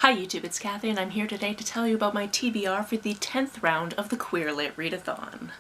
Hi YouTube, it's Kathy and I'm here today to tell you about my TBR for the 10th round of the Queer Lit Readathon.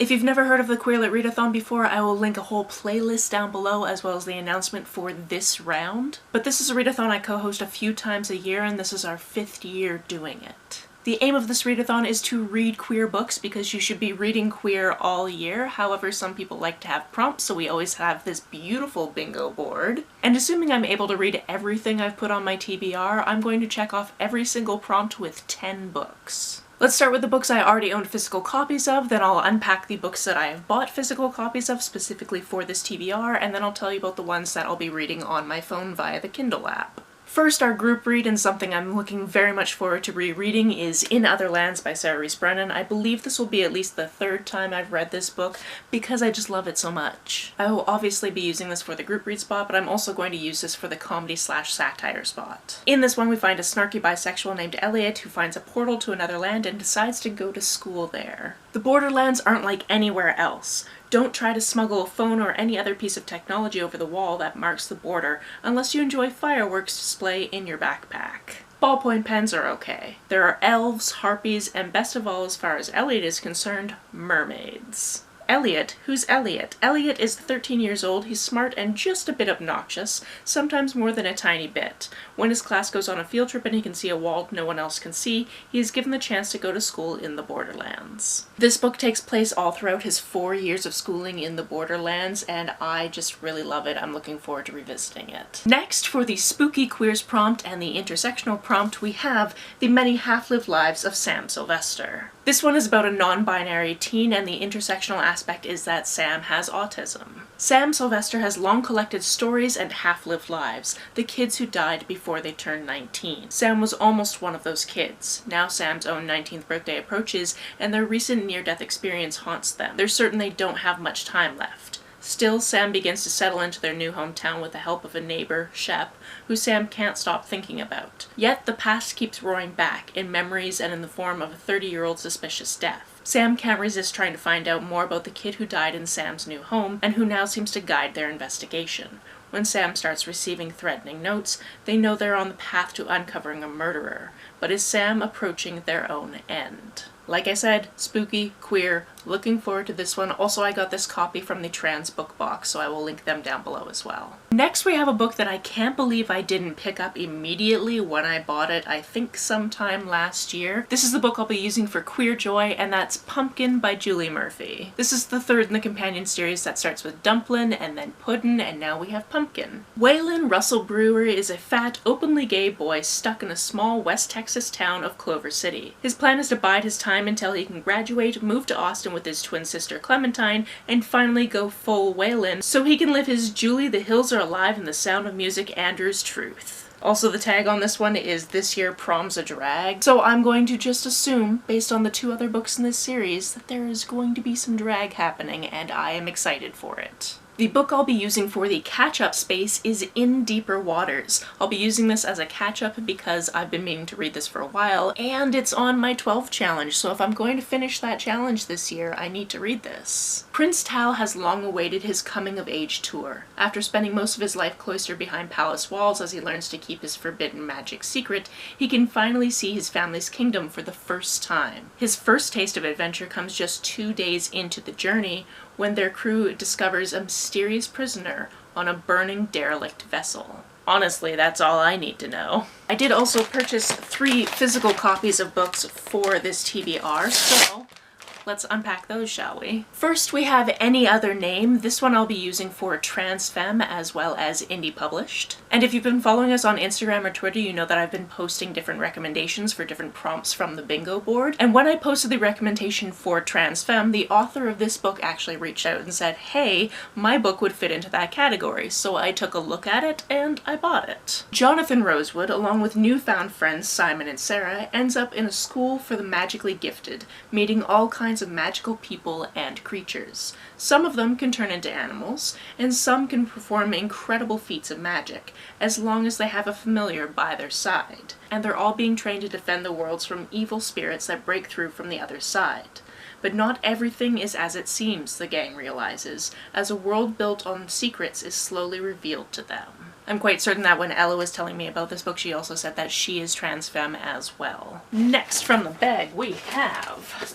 If you've never heard of the Queer Lit Readathon before, I will link a whole playlist down below as well as the announcement for this round. But this is a readathon I co-host a few times a year and this is our 5th year doing it. The aim of this readathon is to read queer books because you should be reading queer all year. However, some people like to have prompts, so we always have this beautiful bingo board. And assuming I'm able to read everything I've put on my TBR, I'm going to check off every single prompt with 10 books. Let's start with the books I already owned physical copies of, then I'll unpack the books that I have bought physical copies of specifically for this TBR, and then I'll tell you about the ones that I'll be reading on my phone via the Kindle app. First, our group read, and something I'm looking very much forward to rereading, is In Other Lands by Sarah Rees Brennan. I believe this will be at least the 3rd time I've read this book because I just love it so much. I will obviously be using this for the group read spot, but I'm also going to use this for the comedy/satire spot. In this one we find a snarky bisexual named Elliot who finds a portal to another land and decides to go to school there. The Borderlands aren't like anywhere else. Don't try to smuggle a phone or any other piece of technology over the wall that marks the border unless you enjoy fireworks display in your backpack. Ballpoint pens are okay. There are elves, harpies, and best of all, as far as Elliot is concerned, mermaids. Elliot? Who's Elliot? Elliot is 13 years old, he's smart and just a bit obnoxious, sometimes more than a tiny bit. When his class goes on a field trip and he can see a wall no one else can see, he is given the chance to go to school in the Borderlands. This book takes place all throughout his 4 years of schooling in the Borderlands, and I just really love it. I'm looking forward to revisiting it. Next, for the spooky queers prompt and the intersectional prompt, we have The Many Half-Lived Lives of Sam Sylvester. This one is about a non-binary teen, and the intersectional aspect is that Sam has autism. Sam Sylvester has long collected stories and half-lived lives, the kids who died before they turned 19. Sam was almost one of those kids. Now Sam's own 19th birthday approaches, and their recent near-death experience haunts them. They're certain they don't have much time left. Still, Sam begins to settle into their new hometown with the help of a neighbor, Shep, who Sam can't stop thinking about. Yet the past keeps roaring back, in memories and in the form of a 30-year-old suspicious death. Sam can't resist trying to find out more about the kid who died in Sam's new home, and who now seems to guide their investigation. When Sam starts receiving threatening notes, they know they're on the path to uncovering a murderer. But is Sam approaching their own end? Like I said, spooky, queer, looking forward to this one. Also, I got this copy from the Trans book box, so I will link them down below as well. Next, we have a book that I can't believe I didn't pick up immediately when I bought it, I think sometime last year. This is the book I'll be using for Queer Joy, and that's Pumpkin by Julie Murphy. This is the 3rd in the companion series that starts with Dumplin' and then Puddin', and now we have Pumpkin. Waylon Russell Brewer is a fat, openly gay boy stuck in a small West Texas town of Clover City. His plan is to bide his time until he can graduate, move to Austin with his twin sister Clementine, and finally go full Waylon so he can live his Julie the Hills Are Alive and the Sound of Music Andrews truth. Also, the tag on this one is This Year Prom's a Drag, so I'm going to just assume, based on the 2 other books in this series, that there is going to be some drag happening, and I am excited for it. The book I'll be using for the catch-up space is In Deeper Waters. I'll be using this as a catch-up because I've been meaning to read this for a while, and it's on my 12 challenge, so if I'm going to finish that challenge this year, I need to read this. Prince Tal has long awaited his coming-of-age tour. After spending most of his life cloistered behind palace walls as he learns to keep his forbidden magic secret, he can finally see his family's kingdom for the first time. His first taste of adventure comes just 2 days into the journey, when their crew discovers a mysterious prisoner on a burning derelict vessel. Honestly, that's all I need to know. I did also purchase 3 physical copies of books for this TBR, so let's unpack those, shall we? First, we have Any Other Name. This one I'll be using for Trans Femme as well as indie published. And if you've been following us on Instagram or Twitter, you know that I've been posting different recommendations for different prompts from the bingo board. And when I posted the recommendation for Trans Femme, the author of this book actually reached out and said, hey, my book would fit into that category. So I took a look at it and I bought it. Jonathan Rosewood, along with newfound friends Simon and Sarah, ends up in a school for the magically gifted, meeting all kinds of magical people and creatures. Some of them can turn into animals, and some can perform incredible feats of magic, as long as they have a familiar by their side. And they're all being trained to defend the worlds from evil spirits that break through from the other side. But not everything is as it seems, the gang realizes, as a world built on secrets is slowly revealed to them. I'm quite certain that when Ella was telling me about this book, she also said that she is trans femme as well. Next from the bag, we have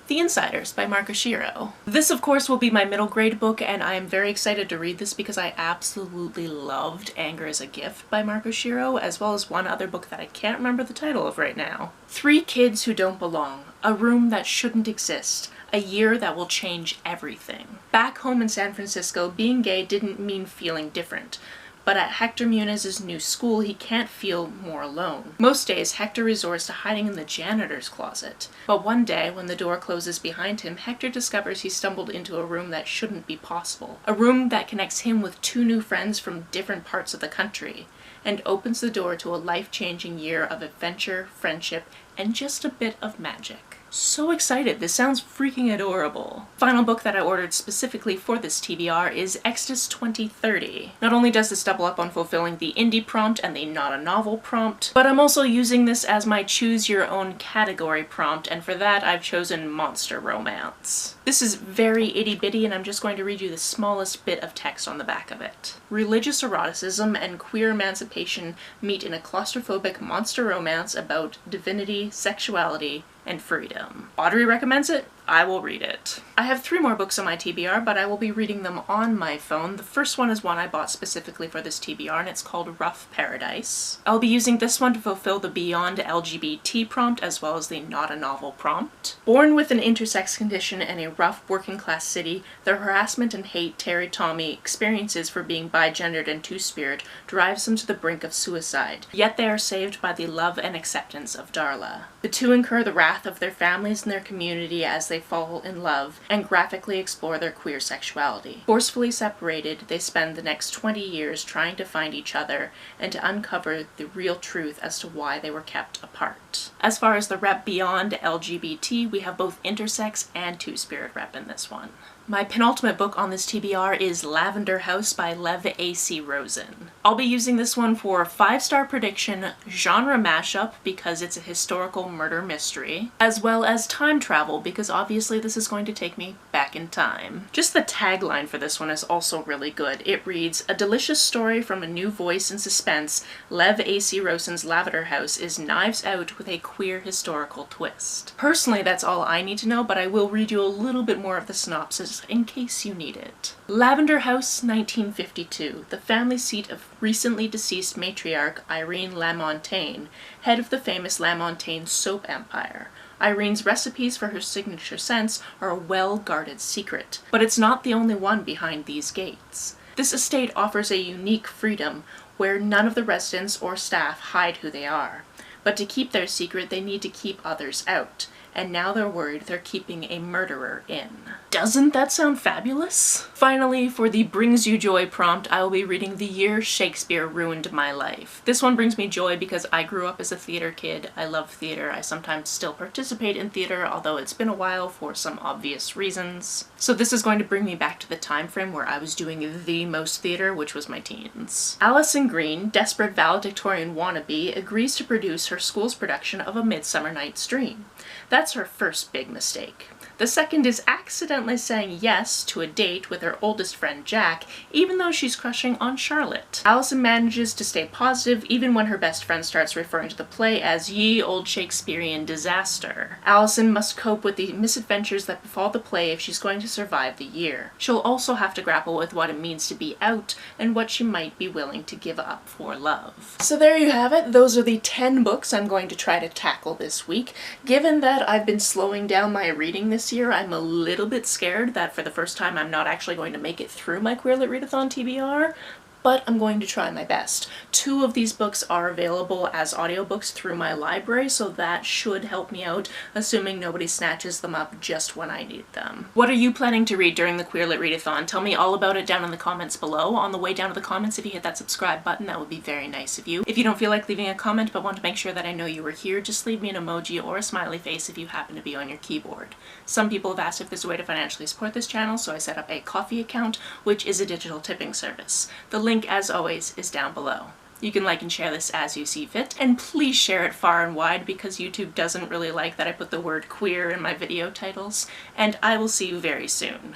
The Insiders by Mark Oshiro. This, of course, will be my middle grade book, and I am very excited to read this because I absolutely loved Anger is a Gift by Mark Oshiro, as well as one other book that I can't remember the title of right now. 3 kids who don't belong, a room that shouldn't exist, a year that will change everything. Back home in San Francisco, being gay didn't mean feeling different. But at Hector Muniz's new school, he can't feel more alone. Most days, Hector resorts to hiding in the janitor's closet. But one day, when the door closes behind him, Hector discovers he stumbled into a room that shouldn't be possible. A room that connects him with 2 new friends from different parts of the country, and opens the door to a life-changing year of adventure, friendship, and just a bit of magic. So excited, this sounds freaking adorable. Final book that I ordered specifically for this TBR is Exodus 2030. Not only does this double up on fulfilling the indie prompt and the not a novel prompt, but I'm also using this as my choose your own category prompt, and for that I've chosen monster romance. This is very itty bitty, and I'm just going to read you the smallest bit of text on the back of it. Religious eroticism and queer emancipation meet in a claustrophobic monster romance about divinity, sexuality, and freedom. Audrey recommends it. I will read it. I have 3 more books on my TBR, but I will be reading them on my phone. The first one is one I bought specifically for this TBR, and it's called Rough Paradise. I'll be using this one to fulfill the Beyond LGBT prompt as well as the Not a Novel prompt. Born with an intersex condition in a rough working-class city, the harassment and hate Terry Tommy experiences for being bigendered and two-spirit drives them to the brink of suicide. Yet they are saved by the love and acceptance of Darla. The 2 incur the wrath of their families and their community as they fall in love and graphically explore their queer sexuality. Forcefully separated, they spend the next 20 years trying to find each other and to uncover the real truth as to why they were kept apart. As far as the rep beyond LGBT, we have both intersex and two-spirit rep in this one. My penultimate book on this TBR is Lavender House by Lev A.C. Rosen. I'll be using this one for 5-star prediction, genre mashup because it's a historical murder mystery, as well as time travel because obviously this is going to take me back in time. Just the tagline for this one is also really good. It reads, "A delicious story from a new voice in suspense, Lev A.C. Rosen's Lavender House is Knives Out with a queer historical twist." Personally, that's all I need to know, but I will read you a little bit more of the synopsis in case you need it. Lavender House, 1952, the family seat of recently deceased matriarch Irene Lamontagne, head of the famous Lamontagne soap empire. Irene's recipes for her signature scents are a well-guarded secret, but it's not the only one behind these gates. This estate offers a unique freedom where none of the residents or staff hide who they are. But to keep their secret, they need to keep others out. And now they're worried they're keeping a murderer in. Doesn't that sound fabulous? Finally, for the Brings You Joy prompt, I will be reading The Year Shakespeare Ruined My Life. This one brings me joy because I grew up as a theater kid. I love theater. I sometimes still participate in theater, although it's been a while for some obvious reasons. So this is going to bring me back to the time frame where I was doing the most theater, which was my teens. Alison Green, desperate valedictorian wannabe, agrees to produce her school's production of A Midsummer Night's Dream. That's her first big mistake. The second is accidentally saying yes to a date with her oldest friend Jack, even though she's crushing on Charlotte. Allison manages to stay positive even when her best friend starts referring to the play as ye old Shakespearean disaster. Allison must cope with the misadventures that befall the play if she's going to survive the year. She'll also have to grapple with what it means to be out and what she might be willing to give up for love. So there you have it. Those are the 10 books I'm going to try to tackle this week. Given that I've been slowing down my reading this year, I'm a little bit scared that for the first time I'm not actually going to make it through my Queer Lit Readathon TBR, but I'm going to try my best. 2 of these books are available as audiobooks through my library, so that should help me out, assuming nobody snatches them up just when I need them. What are you planning to read during the Queer Lit Readathon? Tell me all about it down in the comments below. On the way down to the comments, if you hit that subscribe button, that would be very nice of you. If you don't feel like leaving a comment but want to make sure that I know you were here, just leave me an emoji or a smiley face if you happen to be on your keyboard. Some people have asked if there's a way to financially support this channel, so I set up a Ko-fi account, which is a digital tipping service. The link, as always, is down below. You can like and share this as you see fit, and please share it far and wide because YouTube doesn't really like that I put the word queer in my video titles, and I will see you very soon.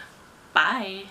Bye!